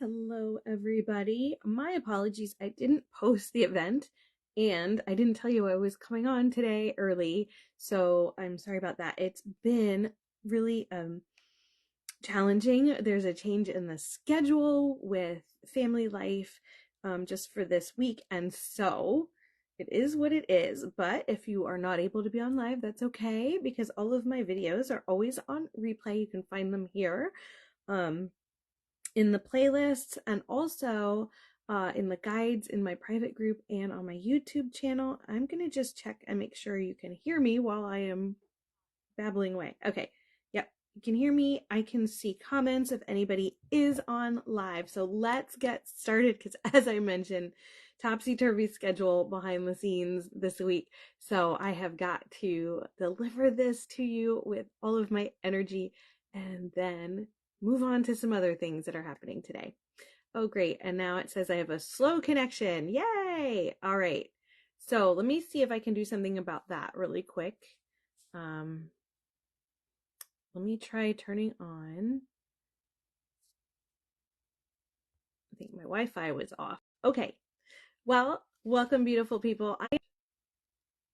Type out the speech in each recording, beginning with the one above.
Hello, everybody. My apologies. I didn't post the event and I didn't tell you I was coming on today early. So I'm sorry about that. It's been really challenging. There's a change in the schedule with family life just for this week. And so it is what it is. But if you are not able to be on live, that's okay because all of my videos are always on replay. You can find them here. In the playlists and also in the guides in my private group and on my YouTube channel. I'm going to just check and make sure you can hear me while I am babbling away. Okay. Yep. You can hear me. I can see comments if anybody is on live. So let's get started because as I mentioned, topsy-turvy schedule behind the scenes this week. So I have got to deliver this to you with all of my energy and then move on to some other things that are happening today. Oh, great. And now it says I have a slow connection. Yay. All right. So let me see if I can do something about that really quick. Let me try turning on. I think my Wi-Fi was off. Okay. Well, welcome, beautiful people.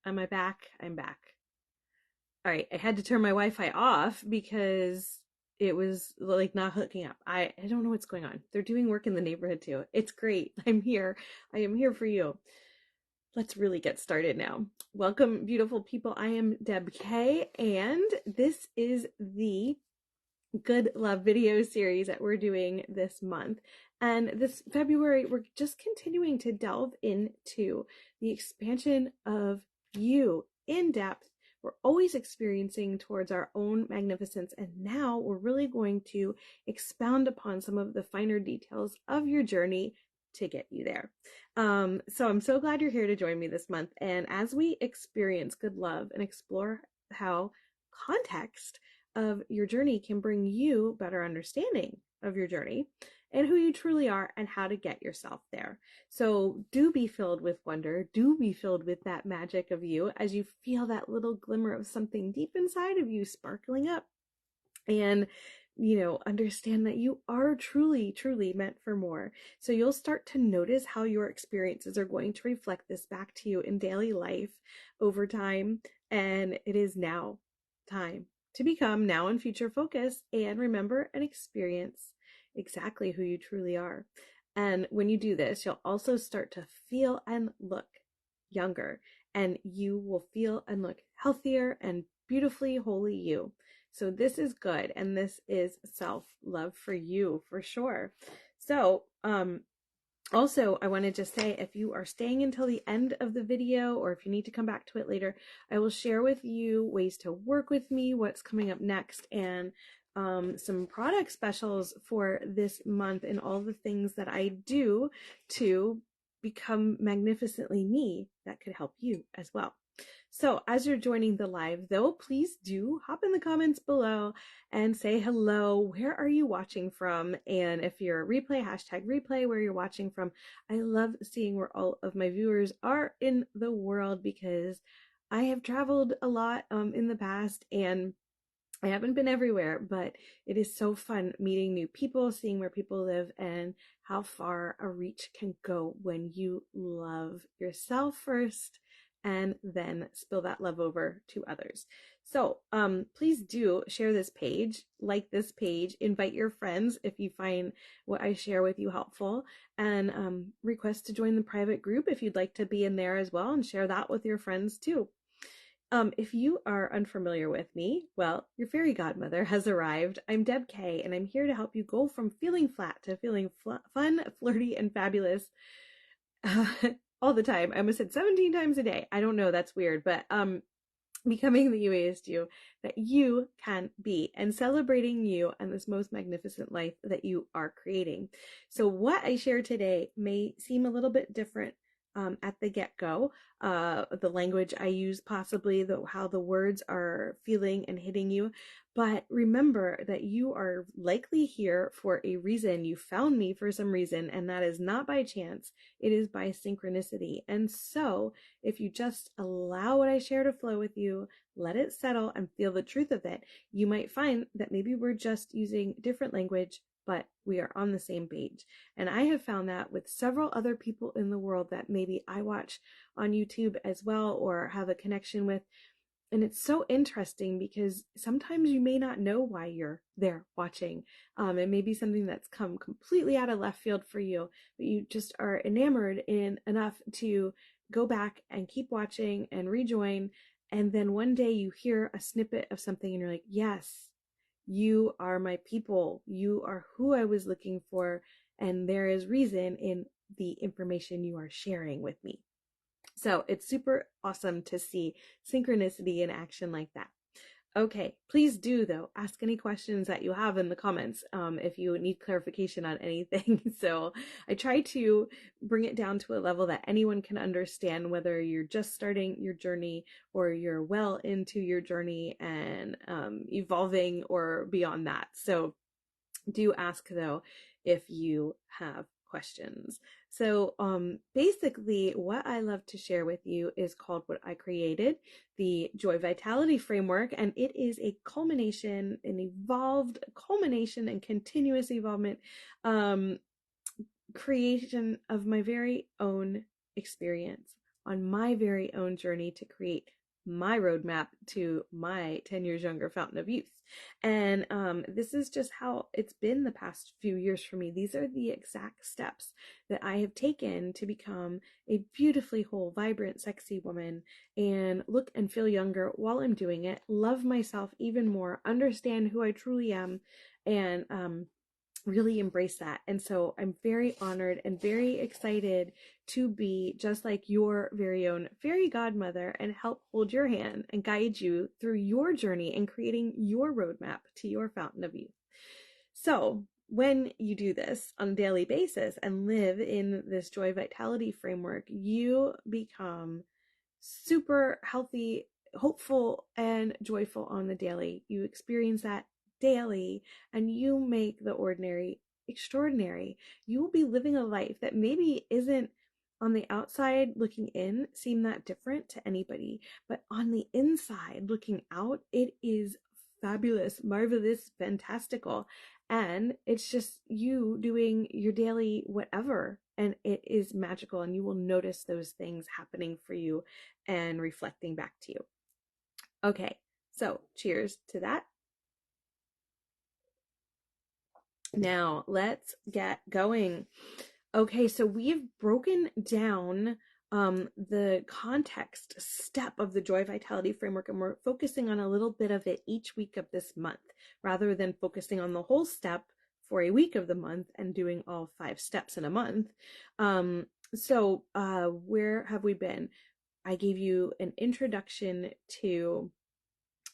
Am I back? I'm back. All right. I had to turn my Wi-Fi off because it was like not hooking up. I don't know what's going on. They're doing work in the neighborhood too. It's great. I'm here. I am here for you. Let's really get started now. Welcome, beautiful people. I am Deb K, and this is the Good Love video series that we're doing this month. And this February, we're just continuing to delve into the expansion of you in depth. We're always experiencing towards our own magnificence. And now we're really going to expound upon some of the finer details of your journey to get you there. So I'm so glad you're here to join me this month. And as we experience good love and explore how context of your journey can bring you better understanding of your journey and who you truly are and how to get yourself there. So do be filled with wonder, do be filled with that magic of you as you feel that little glimmer of something deep inside of you sparkling up, and understand that you are truly, truly meant for more. So you'll start to notice how your experiences are going to reflect this back to you in daily life over time. And it is now time to become now and future focused and remember and experience exactly who you truly are. And when you do this, you'll also start to feel and look younger, and you will feel and look healthier and beautifully wholly you. So this is good, and this is self-love for you for sure. So also, I want to just say, if you are staying until the end of the video, or if you need to come back to it later, I will share with you ways to work with me, what's coming up next, and some product specials for this month, and all the things that I do to become magnificently me that could help you as well. So as you're joining the live, though, please do hop in the comments below and say hello. Where are you watching from? And if you're a replay, #replay where you're watching from. I love seeing where all of my viewers are in the world because I have traveled a lot in the past, and I haven't been everywhere, but it is so fun meeting new people, seeing where people live, and how far a reach can go when you love yourself first and then spill that love over to others. So please do share this page, like this page, invite your friends if you find what I share with you helpful, and request to join the private group if you'd like to be in there as well, and share that with your friends too. If you are unfamiliar with me, well, your fairy godmother has arrived. I'm Deb K, and I'm here to help you go from feeling flat to feeling fun, flirty, and fabulous all the time. I almost said 17 times a day. I don't know, that's weird, but becoming the UAest you that you can be, and celebrating you and this most magnificent life that you are creating. So what I share today may seem a little bit different at the get-go. The language I use, possibly how the words are feeling and hitting you. But remember that you are likely here for a reason. You found me for some reason, and that is not by chance. It is by synchronicity. And so if you just allow what I share to flow with you, let it settle and feel the truth of it, you might find that maybe we're just using different language, but we are on the same page. And I have found that with several other people in the world that maybe I watch on YouTube as well or have a connection with. And it's so interesting because sometimes you may not know why you're there watching. It may be something that's come completely out of left field for you, but you just are enamored in enough to go back and keep watching and rejoin. And then one day you hear a snippet of something and you're like, yes, you are my people. You are who I was looking for. And there is reason in the information you are sharing with me. So it's super awesome to see synchronicity in action like that. Okay, please do though ask any questions that you have in the comments if you need clarification on anything. So I try to bring it down to a level that anyone can understand, whether you're just starting your journey or you're well into your journey and evolving or beyond that. So do ask though if you have questions. So basically what I love to share with you is called what I created, the Joy Vitality Framework, and it is a culmination, an evolved culmination and continuous evolvement creation of my very own experience on my very own journey to create my roadmap to my 10 years younger fountain of youth. And this is just how it's been the past few years for me. These are the exact steps that I have taken to become a beautifully whole, vibrant, sexy woman and look and feel younger while I'm doing it, love myself even more, understand who I truly am, and really embrace that. And so I'm very honored and very excited to be just like your very own fairy godmother and help hold your hand and guide you through your journey and creating your roadmap to your fountain of youth. So when you do this on a daily basis and live in this Joy Vitality Framework, you become super healthy, hopeful, and joyful on the daily. You experience that daily and you make the ordinary extraordinary. You will be living a life that maybe isn't on the outside looking in seem that different to anybody, but on the inside looking out, it is fabulous, marvelous, fantastical. And it's just you doing your daily whatever, and it is magical, and you will notice those things happening for you and reflecting back to you. Okay, so cheers to that. Now let's get going. Okay, so we've broken down the context step of the Joy Vitality Framework, and we're focusing on a little bit of it each week of this month rather than focusing on the whole step for a week of the month and doing all 5 steps in a month. So where have we been? I gave you an introduction to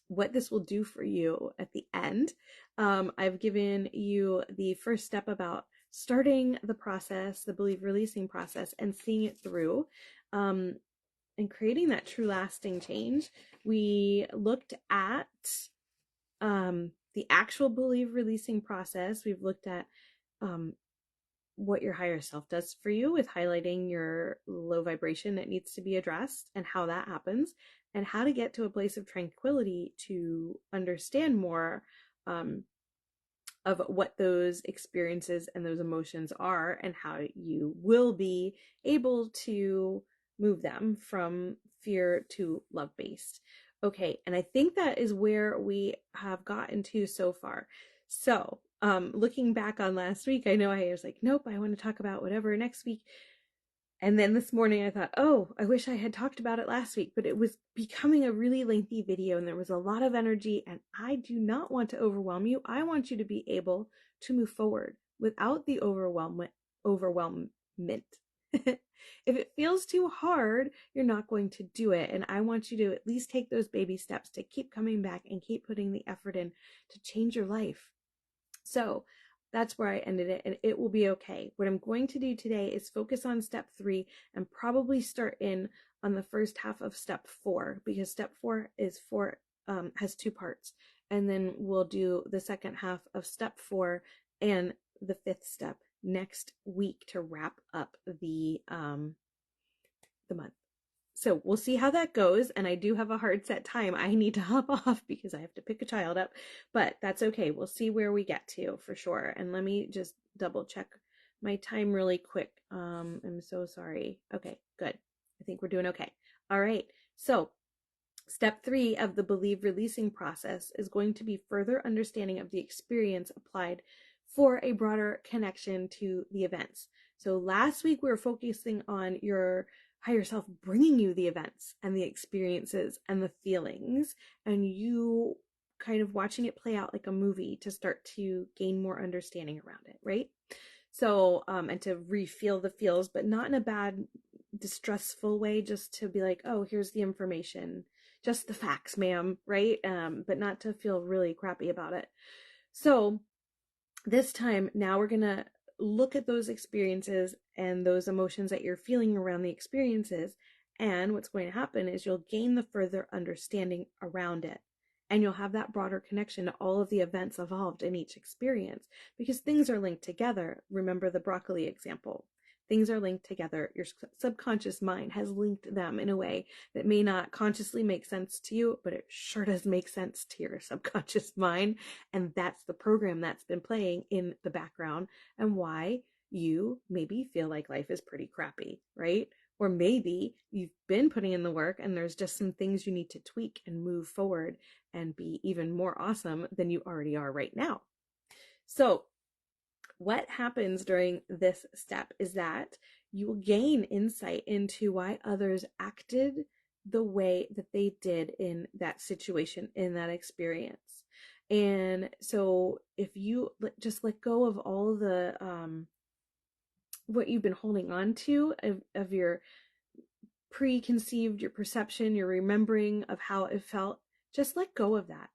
what this will do for you at the end. I've given you the first step about starting the process, the believe releasing process, and seeing it through and creating that true lasting change. We looked at the actual believe releasing process. We've looked at what your higher self does for you with highlighting your low vibration that needs to be addressed and how that happens, and how to get to a place of tranquility to understand more of what those experiences and those emotions are and how you will be able to move them from fear to love-based. Okay, and I think that is where we have gotten to so far. So looking back on last week, I know I was like, nope, I want to talk about whatever next week. And then this morning I thought, oh, I wish I had talked about it last week, but it was becoming a really lengthy video and there was a lot of energy, and I do not want to overwhelm you. I want you to be able to move forward without the overwhelmment. If it feels too hard, you're not going to do it. And I want you to at least take those baby steps to keep coming back and keep putting the effort in to change your life. So that's where I ended it, and it will be okay. What I'm going to do today is focus on step 3 and probably start in on the first half of step 4, because step 4 has 2 parts. And then we'll do the second half of step 4 and the 5th step next week to wrap up the month. So we'll see how that goes. And I do have a hard set time. I need to hop off because I have to pick a child up, but that's okay. We'll see where we get to for sure. And let me just double check my time really quick. I'm so sorry. Okay, good. I think we're doing okay. All right. So step 3 of the believe releasing process is going to be further understanding of the experience applied for a broader connection to the events. So last week we were focusing on your higher self bringing you the events and the experiences and the feelings, and you kind of watching it play out like a movie to start to gain more understanding around it, right? So, and to re-feel the feels, but not in a bad, distressful way, just to be like, oh, here's the information, just the facts, ma'am, right? But not to feel really crappy about it. So this time, now we're gonna look at those experiences and those emotions that you're feeling around the experiences. And what's going to happen is you'll gain the further understanding around it. And you'll have that broader connection to all of the events involved in each experience because things are linked together. Remember the broccoli example. Things are linked together. Your subconscious mind has linked them in a way that may not consciously make sense to you, but it sure does make sense to your subconscious mind. And that's the program that's been playing in the background and why you maybe feel like life is pretty crappy, right? Or maybe you've been putting in the work and there's just some things you need to tweak and move forward and be even more awesome than you already are right now. So what happens during this step is that you will gain insight into why others acted the way that they did in that situation, in that experience. And so if you just let go of all the what you've been holding on to of your preconceived, your perception, your remembering of how it felt, just let go of that.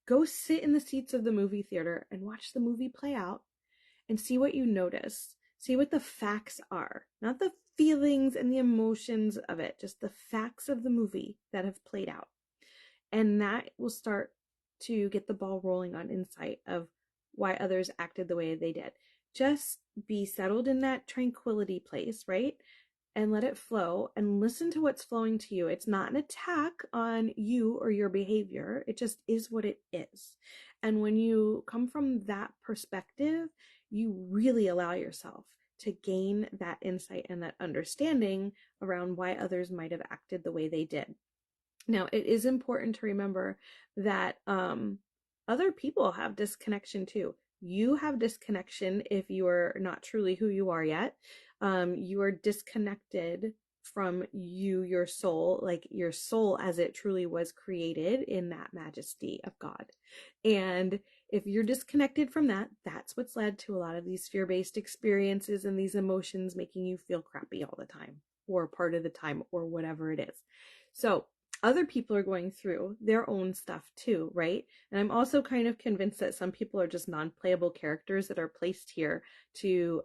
Go sit in the seats of the movie theater and watch the movie play out and see what you notice. See what the facts are, not the feelings and the emotions of it, just the facts of the movie that have played out. And that will start to get the ball rolling on insight of why others acted the way they did. Just be settled in that tranquility place, right? And let it flow and listen to what's flowing to you. It's not an attack on you or your behavior. It just is what it is. And when you come from that perspective, you really allow yourself to gain that insight and that understanding around why others might have acted the way they did. Now, it is important to remember that other people have disconnection too. You have disconnection if you are not truly who you are yet. You are disconnected from you, your soul, like your soul as it truly was created in that majesty of God. And if you're disconnected from that, that's what's led to a lot of these fear-based experiences and these emotions making you feel crappy all the time or part of the time or whatever it is. So other people are going through their own stuff too, right? And I'm also kind of convinced that some people are just non-playable characters that are placed here to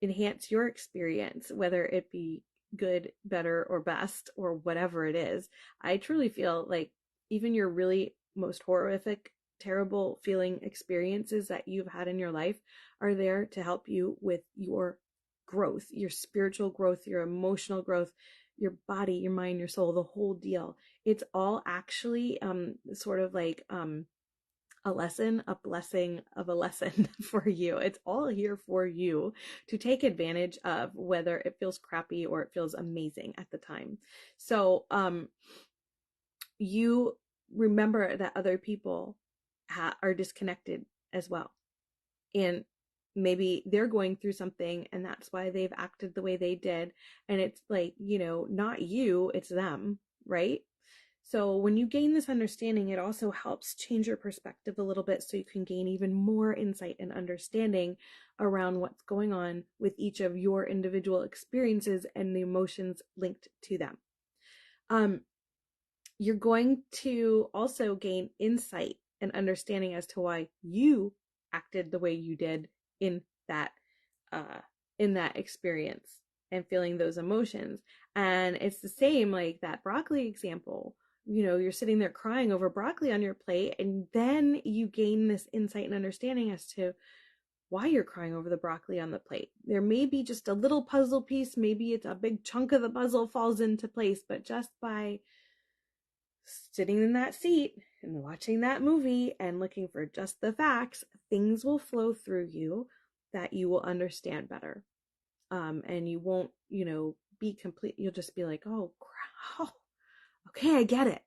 enhance your experience, whether it be good, better, or best, or whatever it is. I truly feel like even your really most horrific, terrible feeling experiences that you've had in your life are there to help you with your growth, your spiritual growth, your emotional growth, your body, your mind, your soul, the whole deal. It's all actually sort of like a lesson, a blessing of a lesson for you. It's all here for you to take advantage of, whether it feels crappy or it feels amazing at the time. So you remember that other people are disconnected as well. And maybe they're going through something and that's why they've acted the way they did. And it's like, not you, it's them, right? So when you gain this understanding, it also helps change your perspective a little bit so you can gain even more insight and understanding around what's going on with each of your individual experiences and the emotions linked to them. You're going to also gain insight and understanding as to why you acted the way you did in that experience and feeling those emotions. And it's the same like that broccoli example. You're sitting there crying over broccoli on your plate, and then you gain this insight and understanding as to why you're crying over the broccoli on the plate. There may be just a little puzzle piece, maybe it's a big chunk of the puzzle falls into place, but just by sitting in that seat and watching that movie and looking for just the facts, things will flow through you that you will understand better. And you won't, be complete. You'll just be like, oh, crap. Okay, I get it.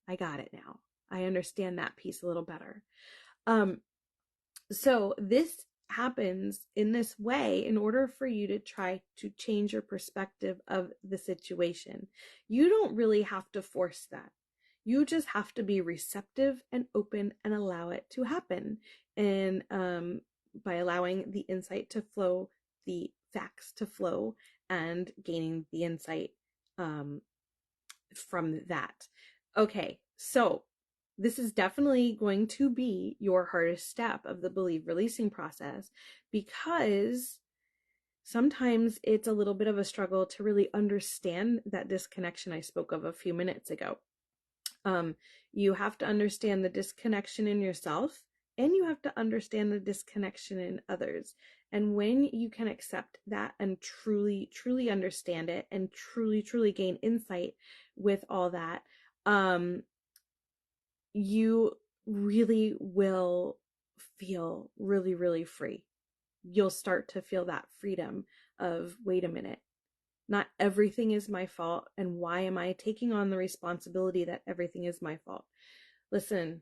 I got it now. I understand that piece a little better. So this happens in this way in order for you to try to change your perspective of the situation. You don't really have to force that. You just have to be receptive and open and allow it to happen. And by allowing the insight to flow, the facts to flow, and gaining the insight from that. Okay, so this is definitely going to be your hardest step of the believe releasing process, because sometimes it's a little bit of a struggle to really understand that disconnection I spoke of a few minutes ago. You have to understand the disconnection in yourself, and you have to understand the disconnection in others. And when you can accept that and truly, truly understand it and truly, truly gain insight with all that, you really will feel really, really free. You'll start to feel that freedom of, wait a minute, not everything is my fault. And why am I taking on the responsibility that everything is my fault? Listen,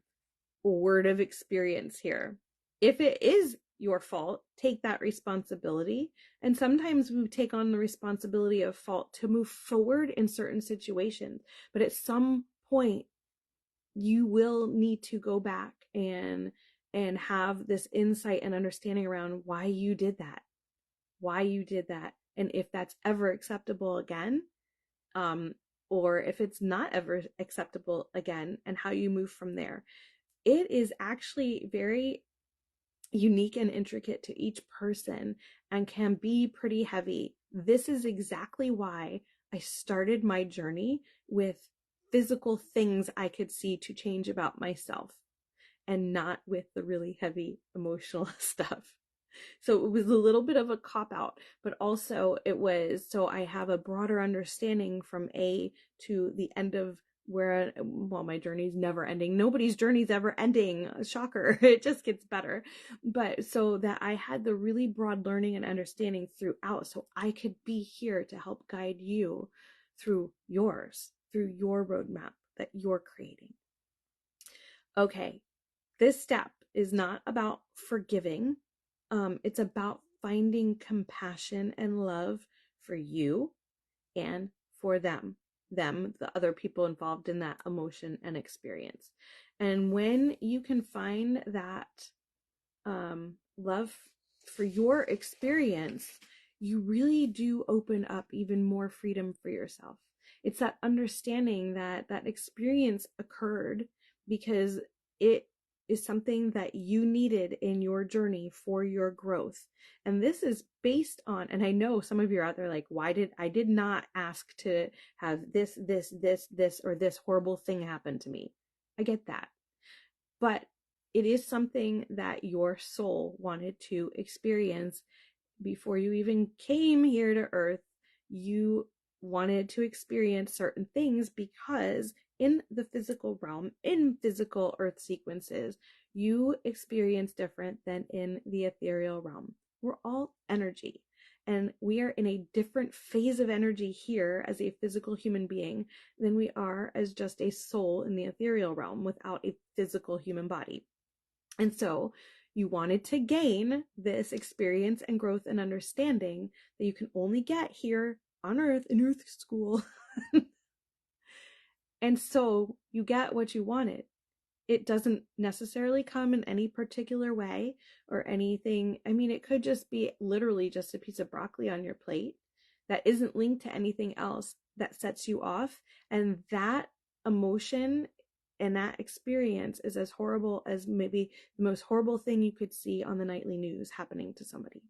word of experience here. If it is your fault, take that responsibility. And sometimes we take on the responsibility of fault to move forward in certain situations. But at some point, you will need to go back and have this insight and understanding around why you did that. And if that's ever acceptable again, or if it's not ever acceptable again, and how you move from there. It is actually very unique and intricate to each person and can be pretty heavy. This is exactly why I started my journey with physical things I could see to change about myself, and not with the really heavy emotional stuff. So it was a little bit of a cop out, but also it was so I have a broader understanding from A to the end of where, well, my journey's never ending. Nobody's journey's ever ending. Shocker. It just gets better. But so that I had the really broad learning and understanding throughout, so I could be here to help guide you through yours, through your roadmap that you're creating. Okay. This step is not about forgiving. It's about finding compassion and love for you and for them, the other people involved in that emotion and experience. And when you can find that love for your experience, you really do open up even more freedom for yourself. It's that understanding that that experience occurred because it is something that you needed in your journey for your growth. And this is based on, and I know some of you are out there like, why did I did not ask to have this, or this horrible thing happen to me. I get that. But it is something that your soul wanted to experience before you even came here to earth. You wanted to experience certain things because in the physical realm, in physical earth sequences, you experience different than in the ethereal realm. We're all energy, and we are in a different phase of energy here as a physical human being than we are as just a soul in the ethereal realm without a physical human body. And so you wanted to gain this experience and growth and understanding that you can only get here on earth in earth school. And so you get what you wanted. It doesn't necessarily come in any particular way or anything. I mean, it could just be literally just a piece of broccoli on your plate that isn't linked to anything else that sets you off. And that emotion and that experience is as horrible as maybe the most horrible thing you could see on the nightly news happening to somebody.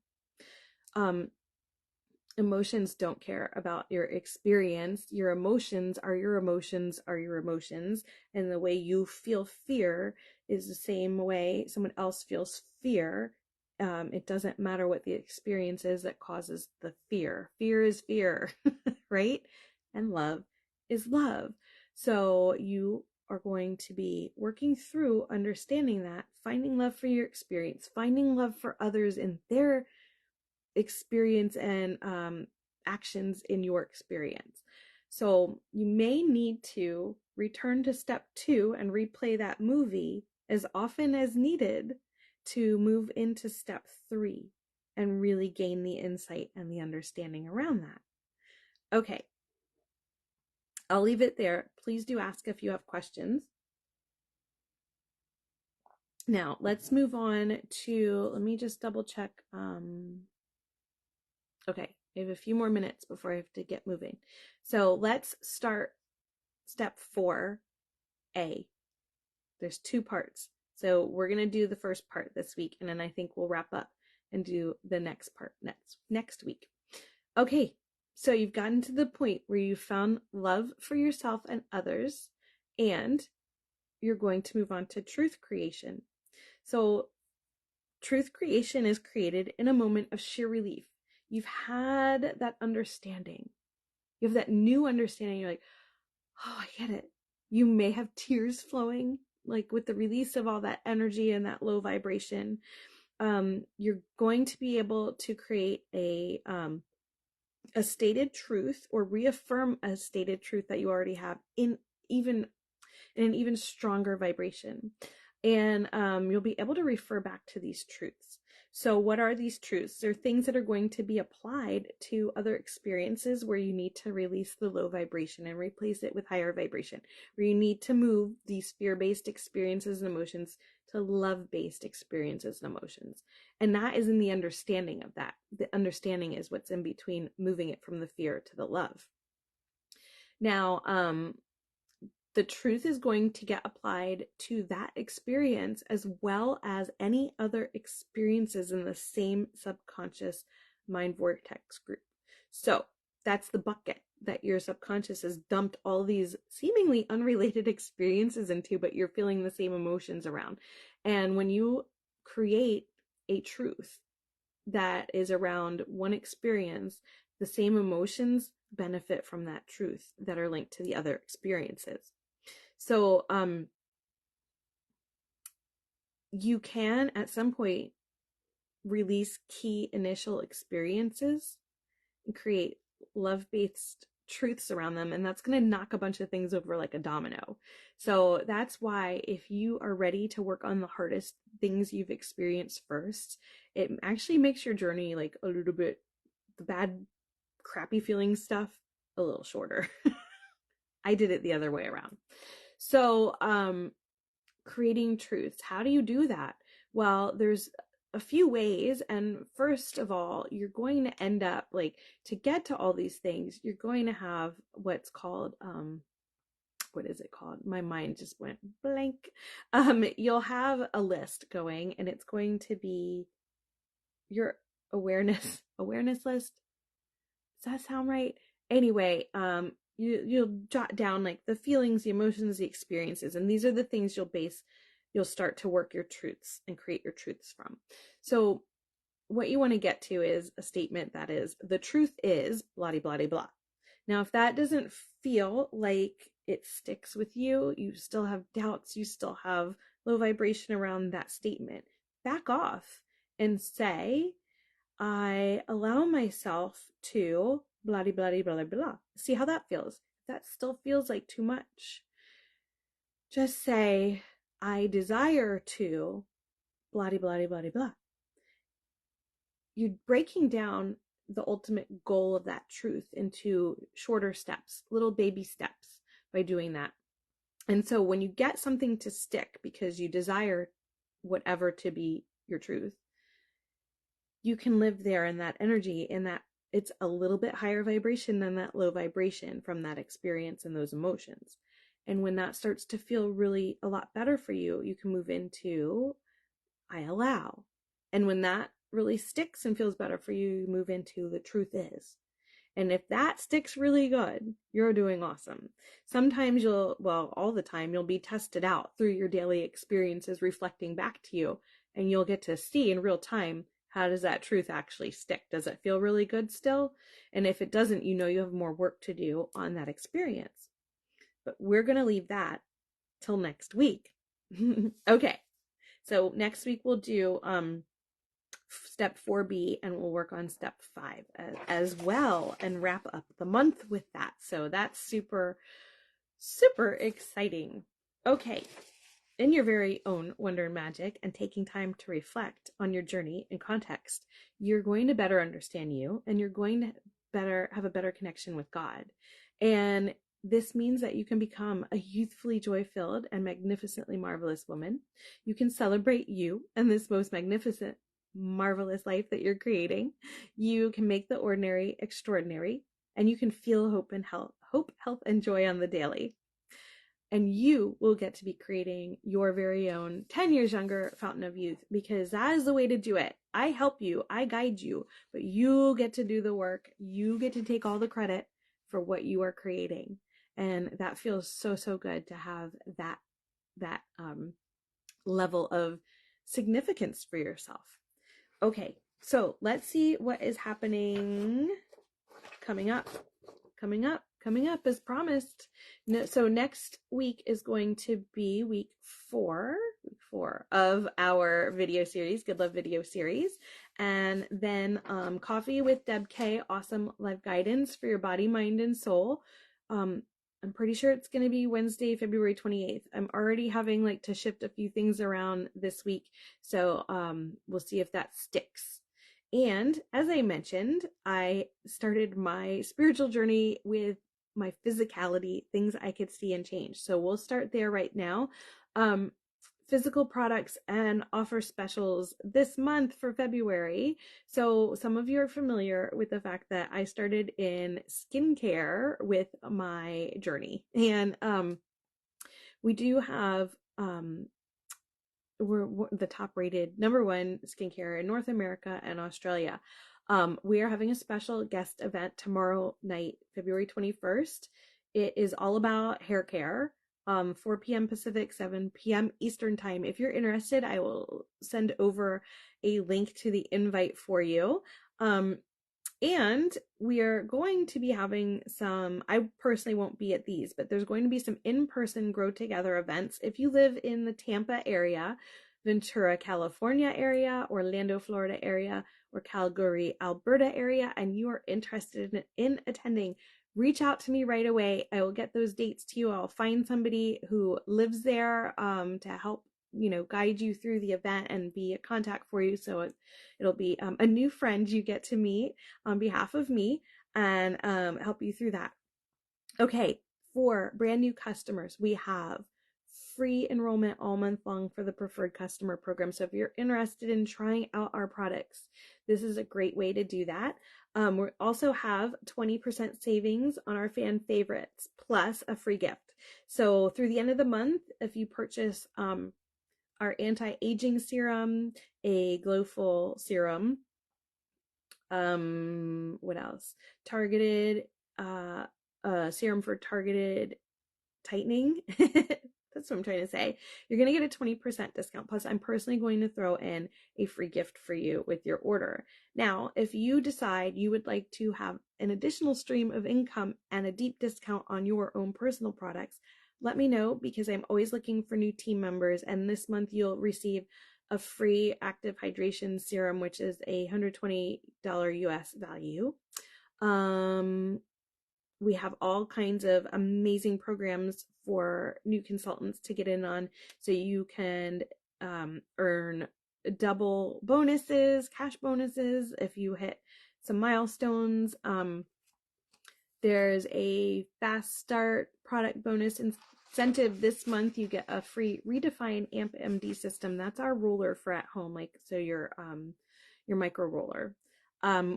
Emotions don't care about your experience. Your emotions are your emotions are your emotions. And the way you feel fear is the same way someone else feels fear. It doesn't matter what the experience is that causes the fear. Fear is fear, right? And love is love. So you are going to be working through understanding that, finding love for your experience, finding love for others in their experience and actions in your experience. So you may need to return to step 2 and replay that movie as often as needed to move into step 3 and really gain the insight and the understanding around that. Okay, I'll leave it there. Please do ask if you have questions. Now, let's move on to, let me just double check. Okay, I have a few more minutes before I have to get moving. So let's start step 4A. There's 2 parts. So we're going to do the first part this week, and then I think we'll wrap up and do the next part next week. Okay, so you've gotten to the point where you found love for yourself and others, and you're going to move on to truth creation. So truth creation is created in a moment of sheer relief. You've had that understanding. You have that new understanding. You're like, oh, I get it. You may have tears flowing, like with the release of all that energy and that low vibration. You're going to be able to create a stated truth or reaffirm a stated truth that you already have in an even stronger vibration. And you'll be able to refer back to these truths. So what are these truths? They're things that are going to be applied to other experiences where you need to release the low vibration and replace it with higher vibration, where you need to move these fear-based experiences and emotions to love-based experiences and emotions. And that is in the understanding of that. The understanding is what's in between moving it from the fear to the love. Now, the truth is going to get applied to that experience as well as any other experiences in the same subconscious mind vortex group. So that's the bucket that your subconscious has dumped all these seemingly unrelated experiences into, but you're feeling the same emotions around. And when you create a truth that is around one experience, the same emotions benefit from that truth that are linked to the other experiences. So you can at some point release key initial experiences and create love-based truths around them, and that's going to knock a bunch of things over like a domino. So that's why if you are ready to work on the hardest things you've experienced first, it actually makes your journey like a little bit, the bad crappy feeling stuff, a little shorter. I did it the other way around. So creating truths, how do you do that? Well, there's a few ways, and first of all, you're going to end up like, to get to all these things, you're going to have what's called what is it called? My mind just went blank. You'll have a list going, and it's going to be your awareness list. Does that sound right? Anyway, you'll jot down like the feelings, the emotions, the experiences, and these are the things you'll start to work your truths and create your truths from. So what you want to get to is a statement that is, the truth is blah, blah, blah, blah. Now, if that doesn't feel like it sticks with you, you still have doubts, you still have low vibration around that statement, back off and say, I allow myself to blah, blah, blah, blah, blah. See how that feels. If that still feels like too much, just say, I desire to blah, blah, blah, blah. You're breaking down the ultimate goal of that truth into shorter steps, little baby steps by doing that. And so when you get something to stick because you desire whatever to be your truth, you can live there in that energy, in that it's a little bit higher vibration than that low vibration from that experience and those emotions. And when that starts to feel really a lot better for you, you can move into I allow. And when that really sticks and feels better for you, you move into the truth is. And if that sticks really good, you're doing awesome. Sometimes all the time, you'll be tested out through your daily experiences reflecting back to you. and you'll get to see in real time, how does that truth actually stick? Does it feel really good still? And if it doesn't, you know you have more work to do on that experience. But we're going to leave that till next week. Okay. So next week we'll do step 4B, and we'll work on step 5 as well, and wrap up the month with that. So that's super, super exciting. Okay. In your very own wonder and magic, and taking time to reflect on your journey and context, you're going to better understand you, and you're going to have a better connection with God. And this means that you can become a youthfully joy-filled and magnificently marvelous woman. You can celebrate you and this most magnificent, marvelous life that you're creating. You can make the ordinary extraordinary, and you can feel hope, health, and joy on the daily. And you will get to be creating your very own 10 years younger fountain of youth, because that is the way to do it. I help you, I guide you, but you get to do the work. You get to take all the credit for what you are creating. And that feels so, so good to have that level of significance for yourself. Okay, so let's see what is happening coming up as promised. So next week is going to be week four of our video series, Good Love video series. And then Coffee with Deb K, awesome life guidance for your body, mind, and soul. I'm pretty sure it's going to be Wednesday, February 28th. I'm already having to shift a few things around this week. So we'll see if that sticks. And as I mentioned, I started my spiritual journey with my physicality, things I could see and change. So we'll start there right now. Physical products and offer specials this month for February. So some of you are familiar with the fact that I started in skincare with my journey. And we do have we're the top rated #1 skincare in North America and Australia. We are having a special guest event tomorrow night, February 21st. It is all about hair care, 4 p.m. Pacific, 7 p.m. Eastern time. If you're interested, I will send over a link to the invite for you. And we are going to be having some, I personally won't be at these, but there's going to be some in-person Grow Together events. If you live in the Tampa area, Ventura, California area, Orlando, Florida area, or Calgary, Alberta area, and you are interested in attending, reach out to me right away. I will get those dates to you. I'll find somebody who lives there to help guide you through the event and be a contact for you. So it'll be a new friend you get to meet on behalf of me, and help you through that. Okay, for brand new customers, we have free enrollment all month long for the preferred customer program. So if you're interested in trying out our products, this is a great way to do that. We also have 20% savings on our fan favorites, plus a free gift. So through the end of the month, if you purchase our anti-aging serum, a Glowful serum, what else? Targeted, serum for targeted tightening. That's what I'm trying to say. You're going to get a 20% discount. Plus, I'm personally going to throw in a free gift for you with your order. Now, if you decide you would like to have an additional stream of income and a deep discount on your own personal products, let me know, because I'm always looking for new team members. And this month you'll receive a free active hydration serum, which is a $120 US value. We have all kinds of amazing programs for new consultants to get in on, so you can earn double bonuses, cash bonuses, if you hit some milestones. There's a fast start product bonus incentive this month. You get a free Redefine Amp MD system. That's our roller for at home, so your micro roller.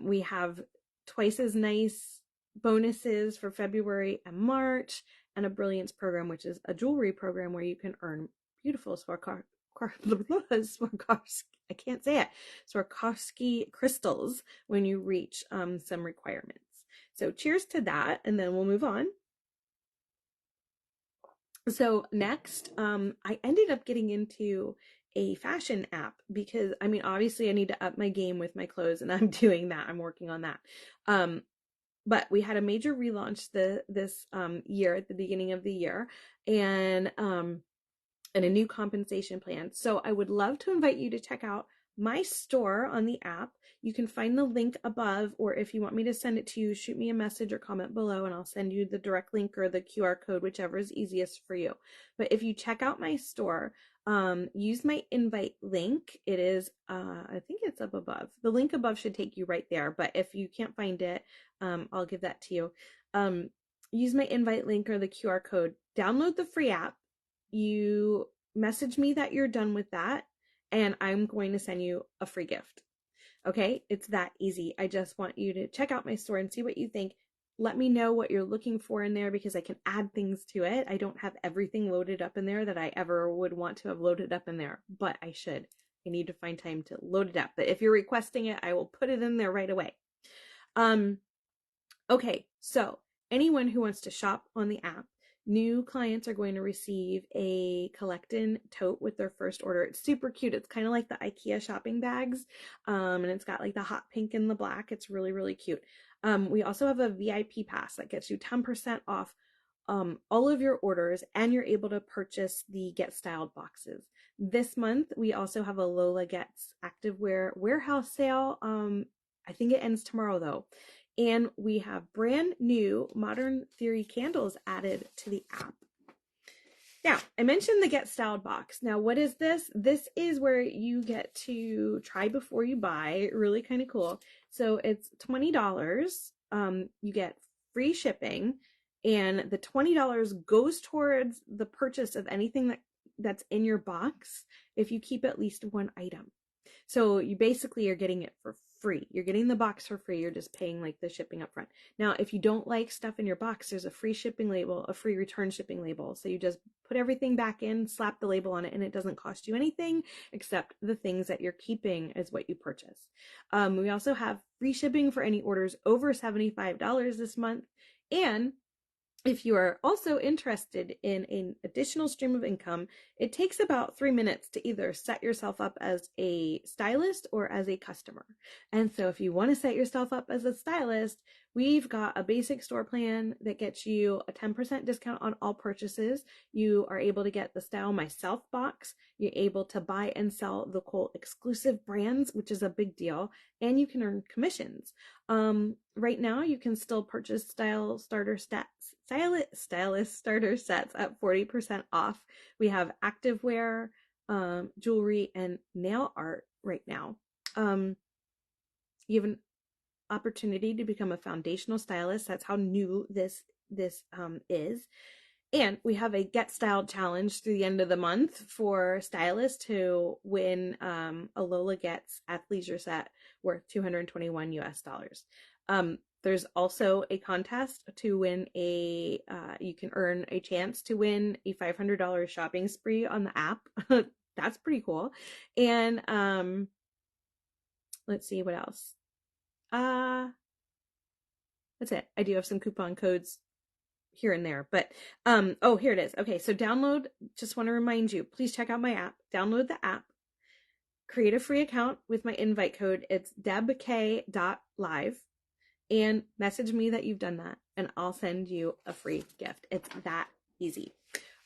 We have twice as nice bonuses for February and March, and a Brilliance program, which is a jewelry program where you can earn beautiful Swarovski crystals when you reach some requirements. So cheers to that, and then we'll move on. So next, I ended up getting into a fashion app because I mean, obviously I need to up my game with my clothes and I'm doing that. I'm working on that. But we had a major relaunch this year at the beginning of the year, and and a new compensation plan. So I would love to invite you to check out my store on the app. You can find the link above, or if you want me to send it to you, shoot me a message or comment below and I'll send you the direct link or the QR code, whichever is easiest for you. But if you check out my store, use my invite link. It is, I think it's up above. The link above should take you right there, but if you can't find it, I'll give that to you. Use my invite link or the QR code. Download the free app. You message me that you're done with that, and I'm going to send you a free gift. Okay, it's that easy. I just want you to check out my store and see what you think. Let me know what you're looking for in there because I can add things to it. I don't have everything loaded up in there that I ever would want to have loaded up in there, but I should. I need to find time to load it up. But if you're requesting it, I will put it in there right away. Okay, so anyone who wants to shop on the app, new clients are going to receive a collect-in tote with their first order. It's super cute. It's kind of like the IKEA shopping bags, and it's got like the hot pink and the black. It's really, really cute. We also have a VIP pass that gets you 10% off all of your orders, and you're able to purchase the Get Styled boxes. This month, we also have a Lola Gets Activewear warehouse sale. I think it ends tomorrow though. And we have brand new Modern Theory candles added to the app. Now, I mentioned the Get Styled box. Now, what is this? This is where you get to try before you buy. Really kind of cool. So it's $20. You get free shipping, and the $20 goes towards the purchase of anything that's in your box if you keep at least one item. So you basically are getting it for free. You're getting the box for free. You're just paying like the shipping up front. Now, if you don't like stuff in your box, there's a free shipping label, a free return shipping label. So you just put everything back in, slap the label on it, and it doesn't cost you anything except the things that you're keeping is what you purchase. We also have free shipping for any orders over $75 this month. And if you are also interested in an additional stream of income, it takes about 3 minutes to either set yourself up as a stylist or as a customer. And so if you want to set yourself up as a stylist, we've got a basic store plan that gets you a 10% discount on all purchases. You are able to get the Style Myself box. You're able to buy and sell the Cole exclusive brands, which is a big deal, and you can earn commissions. Right now you can still purchase stylist starter sets at 40% off. We have activewear, jewelry, and nail art right now. You have an opportunity to become a foundational stylist. That's how new this is. And we have a Get Styled challenge through the end of the month for stylists to win a Lola Gets athleisure set worth $221 US. There's also a contest to win you can earn a chance to win a $500 shopping spree on the app. That's pretty cool. And let's see what else. That's it. I do have some coupon codes here and there, but oh, here it is. Okay, so just want to remind you, please check out my app. Download the app. Create a free account with my invite code. It's debk.live. And message me that you've done that, and I'll send you a free gift. It's that easy.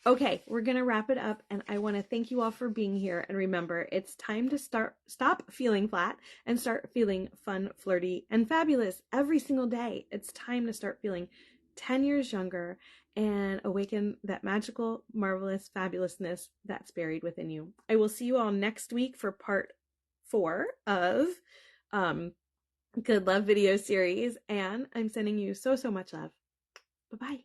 Okay, we're going to wrap it up, and I want to thank you all for being here. And remember, it's time to stop feeling flat and start feeling fun, flirty, and fabulous every single day. It's time to start feeling 10 years younger and awaken that magical, marvelous fabulousness that's buried within you. I will see you all next week for part 4 of Good Love video series, and I'm sending you so much love. Bye-bye.